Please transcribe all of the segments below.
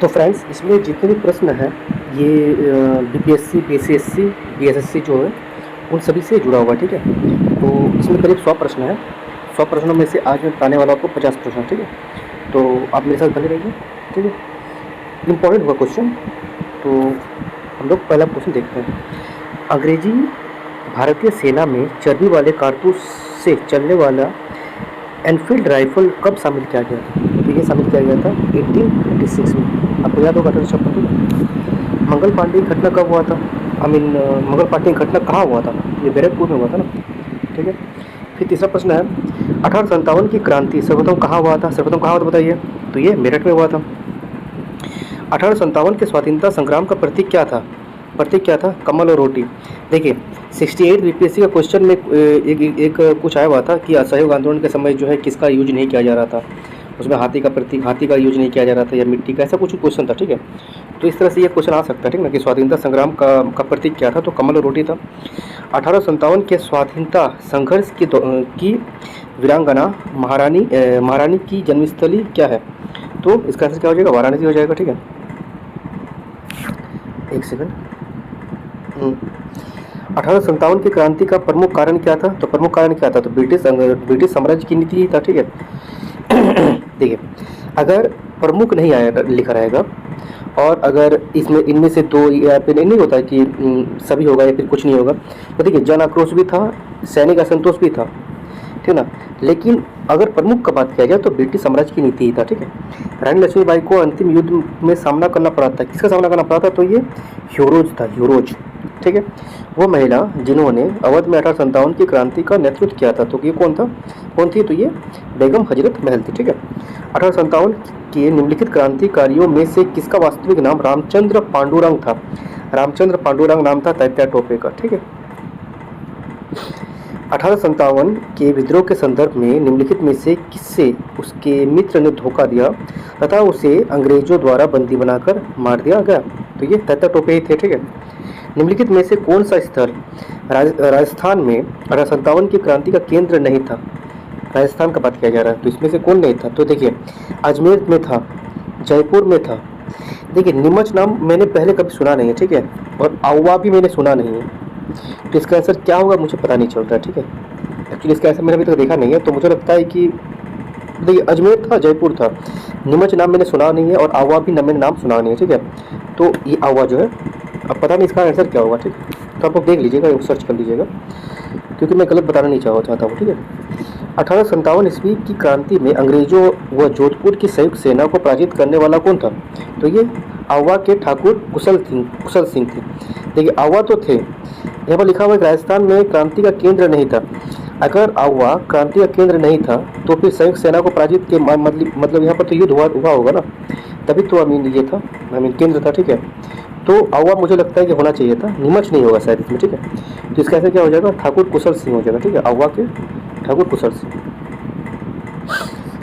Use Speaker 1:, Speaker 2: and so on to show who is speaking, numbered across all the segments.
Speaker 1: तो फ्रेंड्स, इसमें जितने भी प्रश्न हैं ये बीपीएससी, बीसीएससी, बीएसएससी जो है उन सभी से जुड़ा हुआ है, ठीक है। तो इसमें करीब 100 प्रश्न हैं। 100 प्रश्नों में से आज मैं बताने वाला हूँ आपको 50 प्रश्न, ठीक है। तो आप मेरे साथ बने रहिए, ठीक है। इम्पोर्टेंट हुआ क्वेश्चन। तो हम लोग पहला क्वेश्चन देखते हैं। अंग्रेजी भारतीय सेना में चर्बी वाले कारतूस से चलने वाला एनफील्ड राइफल कब शामिल किया गया था? तो ये शामिल किया गया था 1856 में। आपको याद होगा 1856। मंगल पांडे की घटना कब हुआ था? मंगल पांडे की घटना कहाँ हुआ था? ये बैरकपुर में हुआ था ना, ठीक है। फिर तीसरा प्रश्न है, 1857 की क्रांति सर्वप्रथम कहाँ हुआ था? सर्वप्रथम कहाँ हुआ था बताइए? तो ये मेरठ में हुआ था। 1857 के स्वतंत्रता संग्राम का प्रतीक क्या था? प्रतीक क्या था? कमल और रोटी। देखिए 68 बीपीएससी का क्वेश्चन में एक कुछ आया हुआ था कि असहयोग आंदोलन के समय जो है किसका यूज नहीं किया जा रहा था। उसमें हाथी का प्रतीक, हाथी का यूज नहीं किया जा रहा था या मिट्टी का, ऐसा कुछ क्वेश्चन था, ठीक है। तो इस तरह से ये क्वेश्चन आ सकता है, ठीक ना, कि स्वतंत्रता संग्राम का प्रतीक क्या था? तो कमल और रोटी था। 1857 के स्वाधीनता संघर्ष की वीरांगना महारानी की जन्मस्थली क्या है? तो इसका आंसर क्या हो जाएगा? वाराणसी हो जाएगा, ठीक है। एक सेकंड। 1857 की क्रांति का प्रमुख कारण क्या था? तो प्रमुख कारण क्या था? तो ब्रिटिश साम्राज्य की नीति ही था, ठीक है। देखिए, अगर प्रमुख नहीं आया लिखा रहेगा और अगर इनमें से दो या फिर नहीं होता है कि सभी होगा या फिर कुछ नहीं होगा, तो देखिए जन आक्रोश भी था, सैनिक असंतोष भी था, ठीक ना। लेकिन अगर प्रमुख का बात किया जाए तो ब्रिटिश साम्राज्य की नीति ही था, ठीक है। रानी लक्ष्मीबाई को अंतिम युद्ध में सामना करना पड़ा था। किसका सामना करना पड़ा था? तो ये ह्यूरोज था, ह्यूरोज, ठीक है। वो महिला जिन्होंने अवध में 1857 की क्रांति का नेतृत्व किया था। तो ये कौन थी? तो ये बेगम हजरत महल थी, ठीक है। 1857 के निम्नलिखित क्रांतिकारियों में से किसका वास्तविक नाम रामचंद्र पांडुरंग था? रामचंद्र पांडुरंग नाम था तात्या टोपे का, ठीक है। 1857 के विद्रोह के संदर्भ में निम्नलिखित में से किससे उसके मित्र ने धोखा दिया तथा उसे अंग्रेजों द्वारा बंदी बनाकर मार दिया गया? तो ये तात्या टोपे ही थे, ठीक है। निम्नलिखित में से कौन सा स्थल राजस्थान में 1857 की क्रांति का केंद्र नहीं था? राजस्थान का बात किया जा रहा है, तो इसमें से कौन नहीं था? तो देखिए अजमेर में था, जयपुर में था। देखिए नीमच नाम मैंने पहले कभी सुना नहीं है, ठीक है, और आउवा भी मैंने सुना नहीं है। तो इसका आंसर क्या होगा मुझे पता नहीं चल रहा है, ठीक है। एक्चुअली इसका आंसर मैंने अभी तक देखा नहीं है, तो मुझे लगता है कि देखिए अजमेर था, जयपुर था, नीमच नाम मैंने सुना नहीं है और आवा भी मैंने नाम सुना नहीं है, ठीक है। तो ये आवा जो है, अब पता नहीं इसका आंसर क्या होगा, ठीक है। तो आप लोग देख लीजिएगा, सर्च कर लीजिएगा, क्योंकि मैं गलत बताना नहीं चाहता हूँ, ठीक है। 1857 ईस्वी की क्रांति में अंग्रेजों व जोधपुर की संयुक्त सेना को पराजित करने वाला कौन था? तो ये आवा के ठाकुर कुशल सिंह थे। देखिए आवा तो थे, यहाँ पर लिखा हुआ है राजस्थान में क्रांति का केंद्र नहीं था। अगर आवा क्रांति का केंद्र नहीं था तो फिर संयुक्त सेना को पराजित के मतलब यहाँ पर तो युद्ध हुआ होगा ना, तभी तो ये था, केंद्र था, ठीक है। तो आवा मुझे लगता है कि होना चाहिए था, नीमच नहीं होगा शायद इसमें, ठीक है। तो इसका आंसर क्या हो जाएगा? ठाकुर कुशल सिंह हो जाएगा, ठीक है। आवा के ठाकुर कुशल सिंह।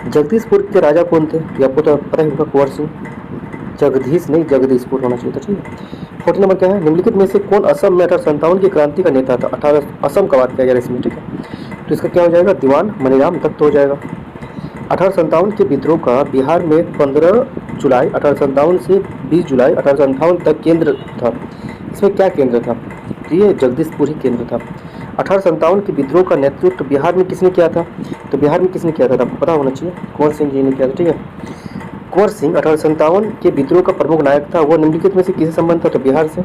Speaker 1: जगदीशपुर के राजा कौन थे? ये आपको तो पता ही होगा, कुंवर सिंह। जगदीश नहीं, जगदीशपुर होना चाहिए था, ठीक है। 40 नंबर क्या है? निम्नलिखित में से कौन असम में 1857 की क्रांति का नेता था? असम का बात किया जा रहा है इसमें, ठीक है। तो इसका क्या हो जाएगा? दीवान मनीराम दत्त हो जाएगा। 1857 के विद्रोह का बिहार में 15 जुलाई 1857 से 20 जुलाई 1858 तक केंद्र था। इसमें क्या केंद्र था? तो ये जगदीशपुर ही केंद्र था। 1857 के विद्रोह का नेतृत्व बिहार में किसने किया था? तो बिहार में किसने किया था? आपको पता होना चाहिए, कुंवर सिंह जी ने किया था, ठीक है। कुंवर सिंह 1857 के विद्रोह का प्रमुख नायक था। वह निम्नलिखित में से किससे संबंध था? तो बिहार से।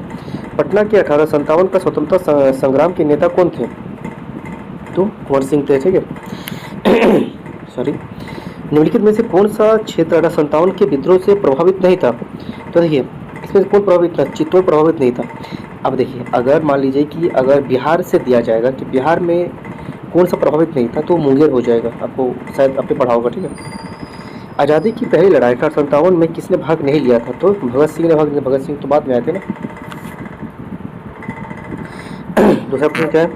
Speaker 1: पटना के 1857 का स्वतंत्रता संग्राम के नेता कौन थे? तो कुंवर सिंह थे, ठीक है। सॉरी। निम्नलिखित में से कौन सा क्षेत्र 1857 के विद्रोह से प्रभावित नहीं था? तो देखिए इसमें कौन प्रभावित था? चित्तौड़ प्रभावित नहीं था। अब देखिए अगर मान लीजिए कि अगर बिहार से दिया जाएगा कि बिहार में कौन सा प्रभावित नहीं था, तो मुंगेर हो जाएगा। आपको शायद आपने पढ़ा होगा, ठीक है। आज़ादी की पहली लड़ाई 1857 में किसने भाग नहीं लिया था? तो भगत सिंह ने भाग लिया। भगत सिंह तो बाद में आए थे ना। दूसरा प्रश्न क्या है?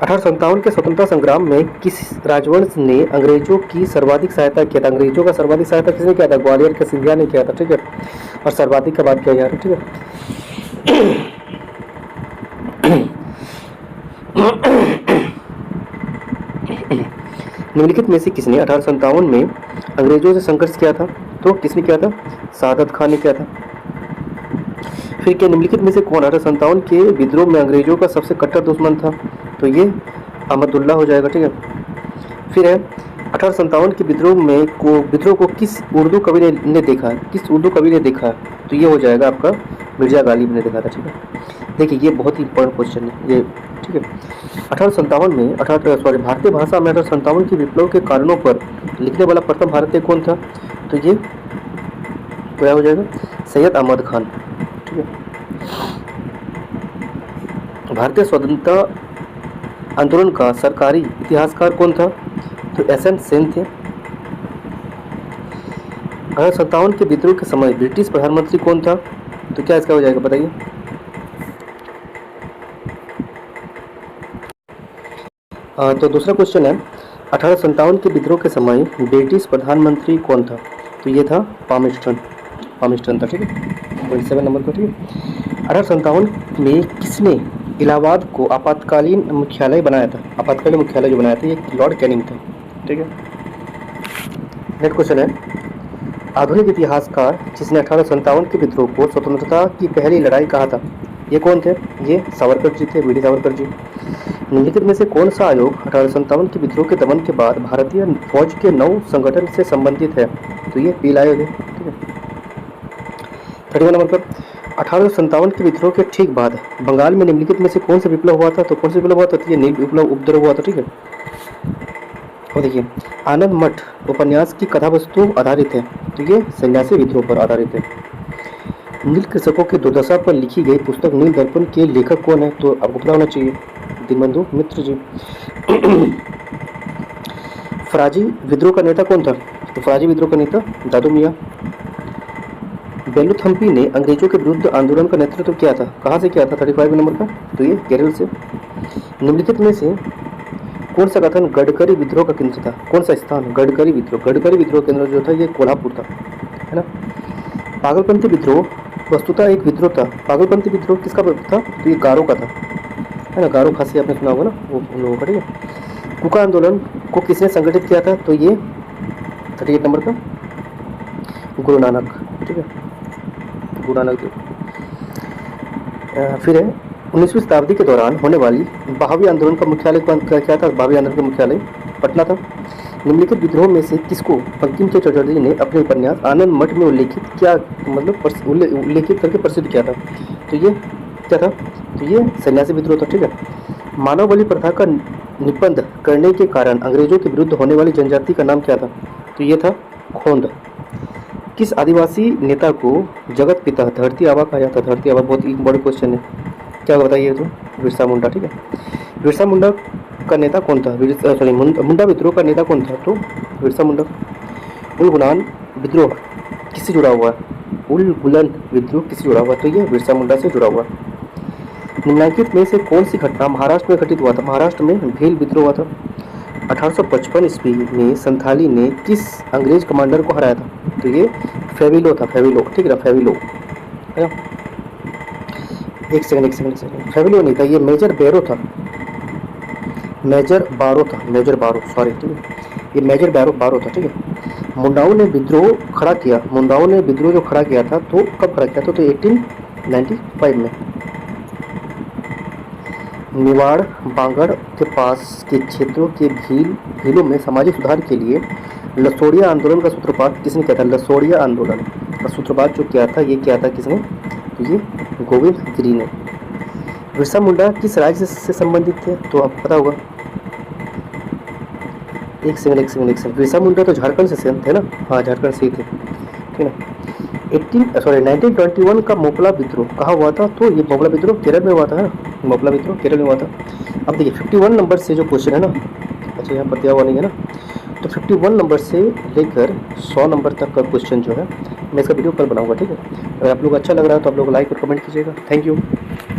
Speaker 1: 1857 के स्वतंत्रता संग्राम में किस राजवंश ने अंग्रेजों की सर्वाधिक सहायता किया था? अंग्रेजों का सर्वाधिक सहायता किसने किया था? ग्वालियर के सिंधिया ने किया था, ठीक है। और सर्वाधिक का बात किया जा रहा है, ठीक है। निम्नलिखित में से किसने 1857 में अंग्रेजों से संघर्ष किया था? तो किसने किया था? सादत खान ने किया था। फिर क्या निम्नलिखित में से कौन 1857 के विद्रोह में अंग्रेजों का सबसे कट्टर दुश्मन था? तो ये अहमदुल्ला हो जाएगा, ठीक है। फिर है 1857 के विद्रोह को किस उर्दू कवि ने देखा? किस उर्दू कवि ने देखा? तो ये हो जाएगा आपका मिर्जा गालिब ने देखा था, ठीक है। देखिए ये बहुत ही इंपॉर्टेंट क्वेश्चन है ये, ठीक है। 1857 में भारतीय भाषा में 1857 के विप्लव के कारणों पर लिखने वाला प्रथम भारतीय कौन था? तो ये क्या हो जाएगा? सैयद अहमद खान, ठीक है। भारतीय स्वतंत्रता आंदोलन का सरकारी इतिहासकार कौन था? तो एस.एन. सेन थे। 1857 के विद्रोह के समय ब्रिटिश प्रधानमंत्री कौन था? तो क्या इसका हो जाएगा बताइए? तो दूसरा क्वेश्चन है 1857 के विद्रोह के समय ब्रिटिश प्रधानमंत्री कौन था? तो ये था पामिस्टन था, ठीक है। 27 नंबर को, ठीक है। 1857 में किसने इलाहाबाद को आपातकालीन मुख्यालय बनाया था? आपातकालीन मुख्यालय जो बनाया था ये लॉर्ड कैनिंग था, ठीक है। नेक्स्ट क्वेश्चन है आधुनिक इतिहासकार जिसने 1857 के विद्रोह को स्वतंत्रता की पहली लड़ाई कहा था, ये कौन थे? ये सावरकर जी थे, वीडी सावरकर जी। निम्नलिखित में से कौन सा आयोग 1857 के विद्रोह के दमन के बाद भारतीय फौज के नौ संगठन से संबंधित है? तो ये पील आयोग है, ठीक है। 31 नंबर पर 1857 के विद्रोह के ठीक बाद बंगाल में निम्नलिखित में से कौन सा विप्लव हुआ था? तो कौन सा विप्लव हुआ था? तो ये नील विप्लव उपद्रव हुआ था, ठीक है। और देखिए आनंद मठ उपन्यास की कथा वस्तु आधारित है, तो ये सन्यासी विद्रोह पर आधारित है। नील कृषकों की दुर्दशा पर लिखी गई पुस्तक नील दर्पण के लेखक कौन है? तो आपको पता होना चाहिए, दीनबंधु मित्र जी। फराजी विद्रोह का नेता कौन था? तो फराजी विद्रोह का नेता दादू मियाँ। बेलूथम्पी ने अंग्रेजों के विरुद्ध आंदोलन का नेतृत्व किया था, कहाँ से किया था? 35 नंबर का, तो ये केरल से। निम्नलिखित में से कौन सा कथन गडकरी विद्रोह का केंद्र था? कौन सा स्थान? गडकरी विद्रोह केंद्र जो था ये कोल्हापुर था, है ना। पागलपंथी विद्रोह वस्तुतः एक विद्रोह था। पागलपंथी विद्रोह किसका था? तो ये गारो का था, है ना। गारो खासी आपने सुना होगा ना, वो उन लोगों का, ठीक है। कुका आंदोलन को किसने संगठित किया था? तो ये 38 नंबर का गुरु नानक, ठीक है, गुरु नानक देव। फिर है 19वीं शताब्दी के दौरान होने वाली बहावी आंदोलन का मुख्यालय क्या था? बहावी आंदोलन का मुख्यालय पटना था। निम्नलिखित विद्रोह में से किसको बंकिम चंद्र चटर्जी ने अपने उपन्यास आनंद मठ में उल्लेखित करके प्रसिद्ध किया था? तो ये क्या था? तो ये सन्यासी विद्रोह था, ठीक है। मानव बलि प्रथा का निबंध करने के कारण अंग्रेजों के विरुद्ध होने वाली जनजाति का नाम क्या था? तो ये था खोंद। किस आदिवासी नेता को जगत पिता धरती आबा कहा जाता? धरती आबा बहुत ही बड़ा क्वेश्चन है, क्या बताइए? तो बिरसा मुंडा, ठीक है। बिरसा मुंडा का नेता कौन था? मुंडा विद्रोह का नेता कौन था? तो बिरसा मुंडा। उलगुलान विद्रोह किससे जुड़ा हुआ है? उलगुलन विद्रोह किससे जुड़ा हुआ? तो ये बिरसा मुंडा से जुड़ा हुआ। निम्नलिखित में से कौन सी घटना महाराष्ट्र में घटित हुआ था? महाराष्ट्र में भील विद्रोह हुआ था। 1855 ईस्वी में संथाली ने किस अंग्रेज कमांडर को हराया था? तो ये फेविलो था, ठीक है, फेविलो, है ना। एक सेकंड, फेविलो नहीं था, ये मेजर बारो था, ठीक है, ये मेजर बारो था, ठीक है। मुंडाओं ने विद्रोह जो खड़ा किया था, तो कब खड़ा किया था? तो 1895 में। निवाड़ बांगड़ के पास के क्षेत्रों के भीलों में सामाजिक सुधार के लिए लसोड़िया आंदोलन का सूत्रपात किसने किया था? लसोड़िया आंदोलन का सूत्रपात जो किया था, ये किया था किसने? तो ये गोविंद गिरी ने। बिरसा मुंडा किस राज्य से संबंधित थे? तो आपको पता होगा। एक सेकंड, बिरसा मुंडा तो झारखंड से थे ना, हाँ झारखंड से ही थे, ठीक है ना। 1921 का मोपला विद्रोह कहाँ हुआ था? तो ये मोपला विद्रोह केरल में हुआ था, है ना, मोपला विद्रोह केरल में हुआ था। अब देखिए 51 नंबर से जो क्वेश्चन है ना, अच्छा यहाँ पर दिया हुआ नहीं है ना, तो 51 नंबर से लेकर 100 नंबर तक का क्वेश्चन जो है मैं इसका वीडियो कल बनाऊंगा, ठीक है। अगर आप लोग अच्छा लग रहा है तो आप लोग लाइक और कमेंट कीजिएगा। Thank you.